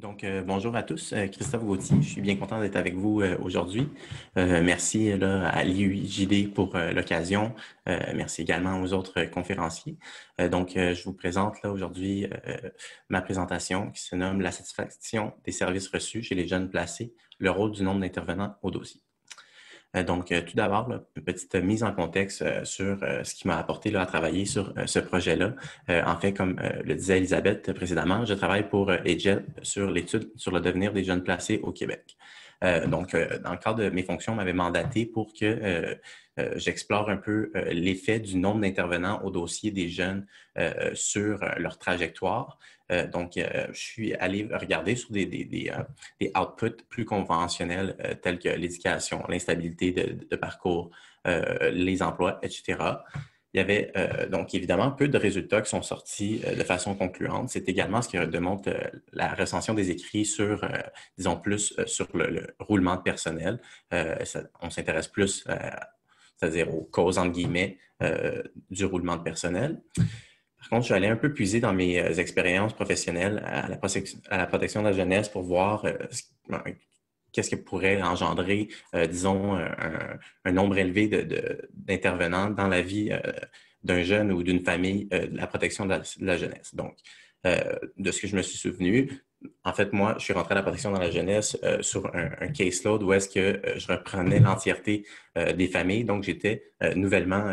Bonjour à tous. Christophe Gauthier, je suis bien content d'être avec vous aujourd'hui. Merci là, à l'IUJD pour l'occasion. Merci également aux autres conférenciers. Je vous présente là aujourd'hui ma présentation qui se nomme La satisfaction des services reçus chez les jeunes placés, le rôle du nombre d'intervenants au dossier. Tout d'abord, là, une petite mise en contexte sur ce qui m'a apporté là, à travailler sur ce projet-là. En fait, comme le disait Elisabeth précédemment, je travaille pour EJEP sur l'étude sur le devenir des jeunes placés au Québec. Dans le cadre de mes fonctions, on m'avait mandaté pour que j'explore un peu l'effet du nombre d'intervenants au dossier des jeunes sur leur trajectoire. Je suis allé regarder sur des outputs plus conventionnels tels que l'éducation, l'instabilité de parcours, les emplois, etc. Il y avait donc évidemment peu de résultats qui sont sortis de façon concluante. C'est également ce qui démontre la recension des écrits sur, disons plus, sur le roulement de personnel. On s'intéresse plus, c'est-à-dire aux causes, entre guillemets, du roulement de personnel. Par contre, je suis allé un peu puiser dans mes expériences professionnelles à la protection de la jeunesse pour voir qu'est-ce que pourrait engendrer, disons, un nombre élevé d'intervenants dans la vie d'un jeune ou d'une famille de la protection de la jeunesse. De ce que je me suis souvenu, en fait, moi, je suis rentré à la protection dans la jeunesse sur un caseload où est-ce que je reprenais l'entièreté des familles. Donc, j'étais nouvellement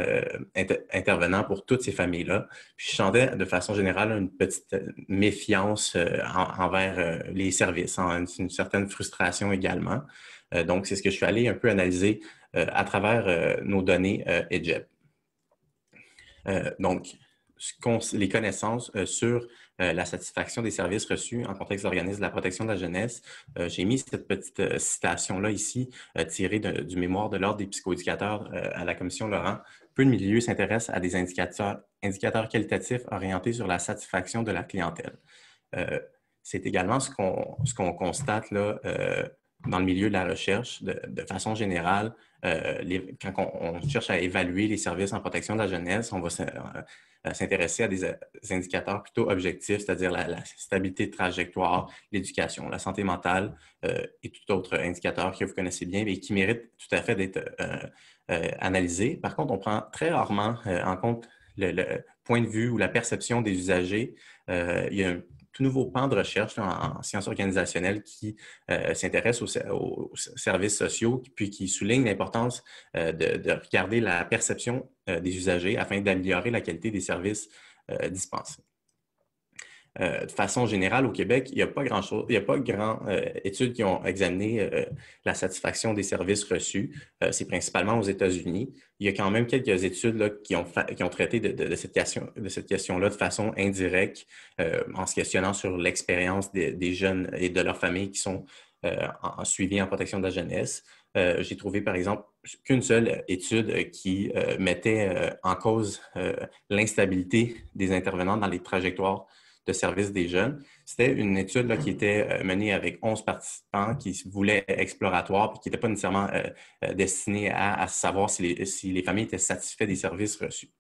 intervenant pour toutes ces familles-là. Puis, je sentais de façon générale une petite méfiance envers les services, une certaine frustration également. C'est ce que je suis allé un peu analyser à travers nos données EJEP. Les connaissances sur la satisfaction des services reçus en contexte d'organisme de la protection de la jeunesse. J'ai mis cette petite citation-là ici, tirée du mémoire de l'Ordre des psychoéducateurs à la Commission Laurent. Peu de milieux s'intéressent à des indicateurs qualitatifs orientés sur la satisfaction de la clientèle. C'est également ce qu'on constate là, dans le milieu de la recherche, de façon générale, quand on cherche à évaluer les services en protection de la jeunesse, on va s'intéresser à des indicateurs plutôt objectifs, c'est-à-dire la stabilité de trajectoire, l'éducation, la santé mentale et tout autre indicateur que vous connaissez bien et qui mérite tout à fait d'être analysé. Par contre, on prend très rarement en compte le point de vue ou la perception des usagers. Il y a un tout nouveau pan de recherche en sciences organisationnelles qui s'intéresse aux services sociaux, puis qui souligne l'importance de regarder la perception des usagers afin d'améliorer la qualité des services dispensés. De façon générale, au Québec, il n'y a pas grand-chose, il n'y a pas grand études qui ont examiné la satisfaction des services reçus. C'est principalement aux États-Unis. Il y a quand même quelques études là, qui ont traité de cette question-là de façon indirecte, en se questionnant sur l'expérience des jeunes et de leurs familles qui sont suivis en protection de la jeunesse. J'ai trouvé, par exemple, qu'une seule étude qui mettait en cause l'instabilité des intervenants dans les trajectoires de service des jeunes. C'était une étude là, qui était menée avec 11 participants qui se voulaient exploratoires et qui n'étaient pas nécessairement destinés à savoir si les familles étaient satisfaites des services reçus.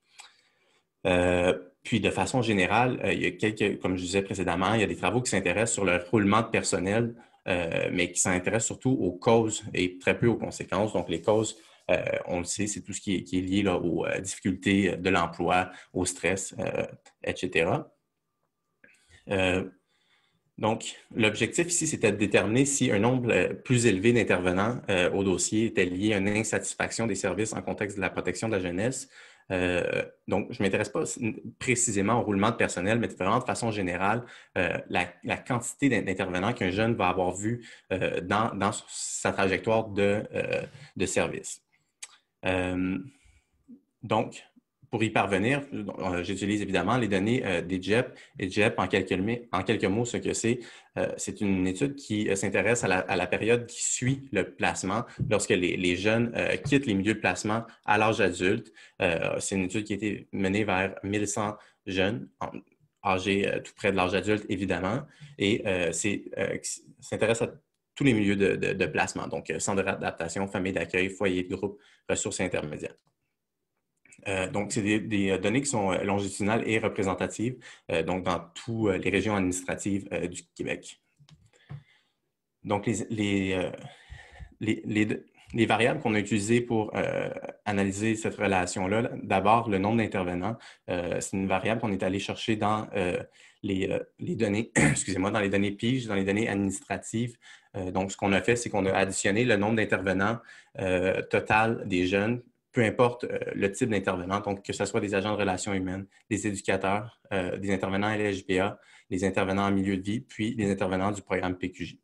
Puis, de façon générale, il y a comme je disais précédemment, il y a des travaux qui s'intéressent sur le roulement de personnel, mais qui s'intéressent surtout aux causes et très peu aux conséquences. Donc, les causes, on le sait, c'est tout ce qui est lié là, aux difficultés de l'emploi, au stress, etc. L'objectif ici, c'était de déterminer si un nombre plus élevé d'intervenants au dossier était lié à une insatisfaction des services en contexte de la protection de la jeunesse. Je ne m'intéresse pas précisément au roulement de personnel, mais vraiment de façon générale, la quantité d'intervenants qu'un jeune va avoir vu dans sa trajectoire de service. Pour y parvenir, j'utilise évidemment les données d'EJEP. EJEP, en quelques mots, ce que c'est une étude qui s'intéresse à la période qui suit le placement lorsque les jeunes quittent les milieux de placement à l'âge adulte. C'est une étude qui a été menée vers 1100 jeunes âgés tout près de l'âge adulte, évidemment, et s'intéresse à tous les milieux de placement, donc centre d'adaptation, famille d'accueil, foyer de groupe, ressources intermédiaires. C'est des données qui sont longitudinales et représentatives, donc dans toutes les régions administratives du Québec. Donc, les variables qu'on a utilisées pour analyser cette relation-là, d'abord, le nombre d'intervenants, c'est une variable qu'on est allé chercher dans les données, excusez-moi, dans les données PIGE, dans les données administratives. Donc, ce qu'on a fait, c'est qu'on a additionné le nombre d'intervenants total des jeunes, peu importe le type d'intervenant, donc que ce soit des agents de relations humaines, des éducateurs, des intervenants à l'HBA, les intervenants en milieu de vie, puis les intervenants du programme PQJ.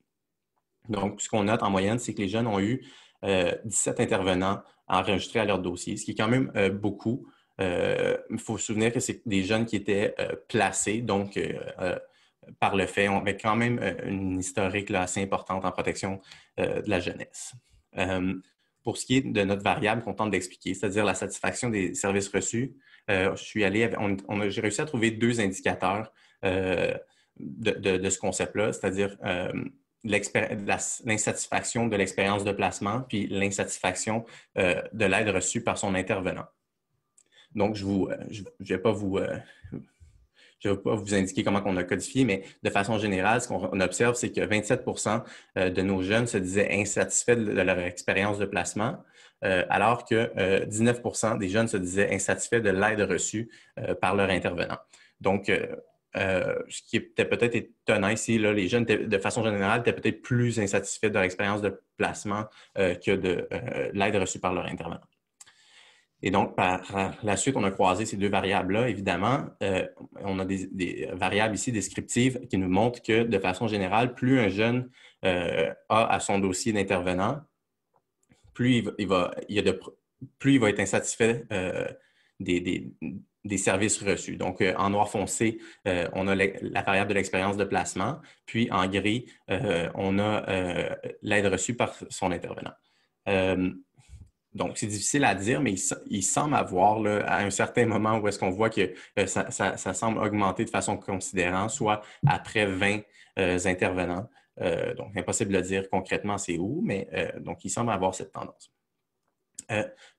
Donc, ce qu'on note en moyenne, c'est que les jeunes ont eu 17 intervenants enregistrés à leur dossier, ce qui est quand même beaucoup. Il faut se souvenir que c'est des jeunes qui étaient placés, donc par le fait, on avait quand même une historique là, assez importante en protection de la jeunesse. Pour ce qui est de notre variable qu'on tente d'expliquer, c'est-à-dire la satisfaction des services reçus, j'ai réussi à trouver deux indicateurs de ce concept-là, c'est-à-dire l'insatisfaction de l'expérience de placement puis l'insatisfaction de l'aide reçue par son intervenant. Donc, je ne vais pas vous indiquer comment on a codifié, mais de façon générale, ce qu'on observe, c'est que 27 de nos jeunes se disaient insatisfaits de leur expérience de placement, alors que 19 des jeunes se disaient insatisfaits de l'aide reçue par leur intervenant. Donc, ce qui était peut-être étonnant ici, là, les jeunes, de façon générale, étaient peut-être plus insatisfaits de leur expérience de placement que de l'aide reçue par leur intervenant. Et donc, par la suite, on a croisé ces deux variables-là, évidemment. On a des variables ici descriptives qui nous montrent que, de façon générale, plus un jeune a à son dossier d'intervenant, plus il va être insatisfait des services reçus. Donc, en noir foncé, on a la variable de l'expérience de placement, puis en gris, on a l'aide reçue par son intervenant. Donc, c'est difficile à dire, mais il semble avoir, là, à un certain moment où est-ce qu'on voit que ça semble augmenter de façon considérable, soit après 20 intervenants. Donc, impossible de dire concrètement c'est où, mais donc, il semble avoir cette tendance.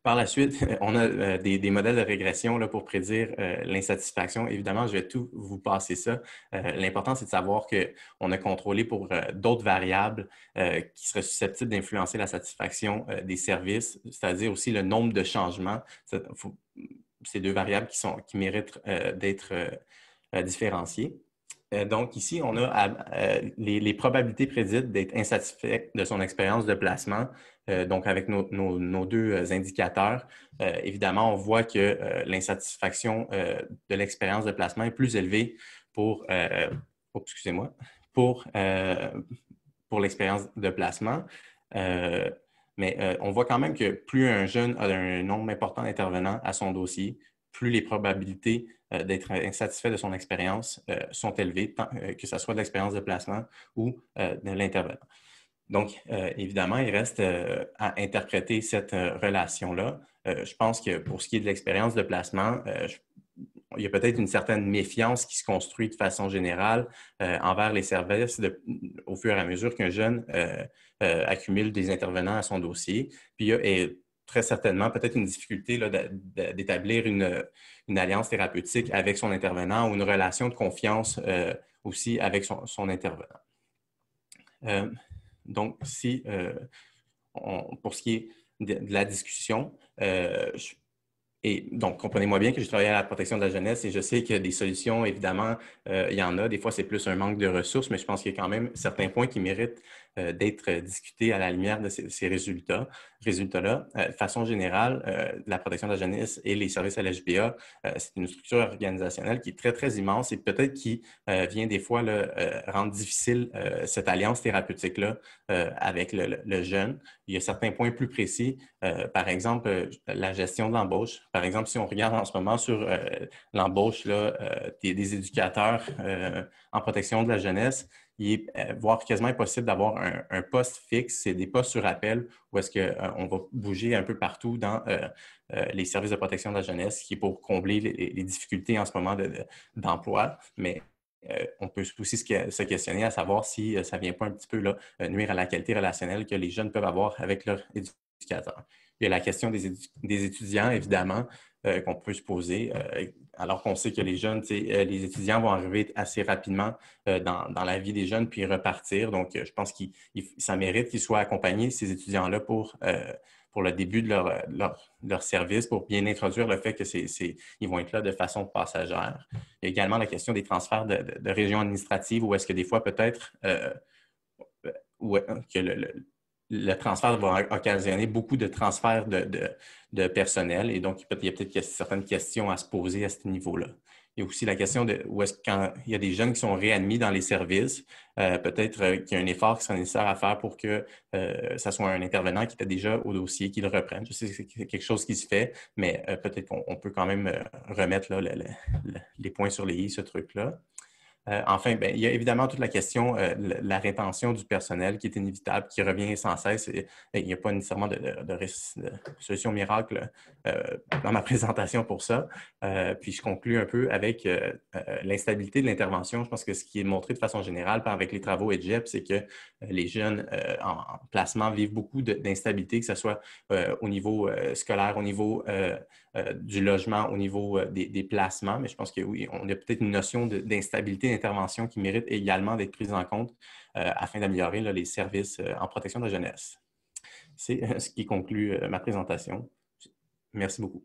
Par la suite, on a des modèles de régression là, pour prédire l'insatisfaction. Évidemment, je vais tout vous passer ça. L'important, c'est de savoir qu'on a contrôlé pour d'autres variables qui seraient susceptibles d'influencer la satisfaction des services, c'est-à-dire aussi le nombre de changements. C'est deux variables qui méritent d'être différenciées. Donc, ici, on a les probabilités prédites d'être insatisfait de son expérience de placement. Donc, avec nos deux indicateurs, évidemment, on voit que l'insatisfaction de l'expérience de placement est plus élevée pour l'expérience de placement. Mais on voit quand même que plus un jeune a un nombre important d'intervenants à son dossier, plus les probabilités d'être insatisfait de son expérience sont élevées, que ce soit de l'expérience de placement ou de l'intervenant. Donc, évidemment, il reste à interpréter cette relation-là. Je pense que pour ce qui est de l'expérience de placement, il y a peut-être une certaine méfiance qui se construit de façon générale envers les services au fur et à mesure qu'un jeune accumule des intervenants à son dossier. Puis, il y a très certainement peut-être une difficulté là, d'établir une alliance thérapeutique avec son intervenant ou une relation de confiance aussi avec son intervenant. Donc, pour ce qui est de la discussion, et donc, comprenez-moi bien que je travaille à la protection de la jeunesse et je sais qu'il y a des solutions, évidemment, il y en a. Des fois, c'est plus un manque de ressources, mais je pense qu'il y a quand même certains points qui méritent d'être discutés à la lumière de ces résultats-là. De façon générale, la protection de la jeunesse et les services à l'HBA, c'est une structure organisationnelle qui est très, très immense et peut-être qui vient des fois rendre difficile cette alliance thérapeutique-là avec le jeune. Il y a certains points plus précis, par exemple, la gestion de l'embauche. Par exemple, si on regarde en ce moment sur l'embauche des éducateurs en protection de la jeunesse, il est voire quasiment impossible d'avoir un poste fixe. C'est des postes sur appel où est-ce qu'on va bouger un peu partout dans les services de protection de la jeunesse, qui est pour combler les difficultés en ce moment d'emploi. Mais on peut aussi se questionner à savoir si ça ne vient pas un petit peu là, nuire à la qualité relationnelle que les jeunes peuvent avoir avec leur éducateur. Il y a la question des étudiants, évidemment. qu'on peut se poser, alors qu'on sait que les jeunes, les étudiants vont arriver assez rapidement dans la vie des jeunes puis repartir. Donc, je pense que ça mérite qu'ils soient accompagnés, ces étudiants-là, pour le début de leur service, pour bien introduire le fait que ils vont être là de façon passagère. Il y a également la question des transferts de régions administratives où est-ce que des fois peut-être que le transfert va occasionner beaucoup de transferts de personnel et donc il y a peut-être certaines questions à se poser à ce niveau-là. Il y a aussi la question de où est-ce que quand il y a des jeunes qui sont réadmis dans les services, peut-être qu'il y a un effort qui sera nécessaire à faire pour que ça soit un intervenant qui était déjà au dossier, qui le reprenne. Je sais que c'est quelque chose qui se fait, mais peut-être qu'on peut quand même remettre là, les points sur les i, ce truc-là. Enfin, ben, il y a évidemment toute la question de la rétention du personnel qui est inévitable, qui revient sans cesse. Il n'y a pas nécessairement de solution miracle dans ma présentation pour ça. Puis je conclue un peu avec l'instabilité de l'intervention. Je pense que ce qui est montré de façon générale avec les travaux EdGEP, c'est que les jeunes en placement vivent beaucoup d'instabilité, que ce soit au niveau scolaire, au niveau du logement, au niveau des placements. Mais je pense que oui, on a peut-être une notion d'instabilité d'intervention qui mérite également d'être prise en compte afin d'améliorer les services en protection de la jeunesse. C'est ce qui conclut ma présentation. Merci beaucoup.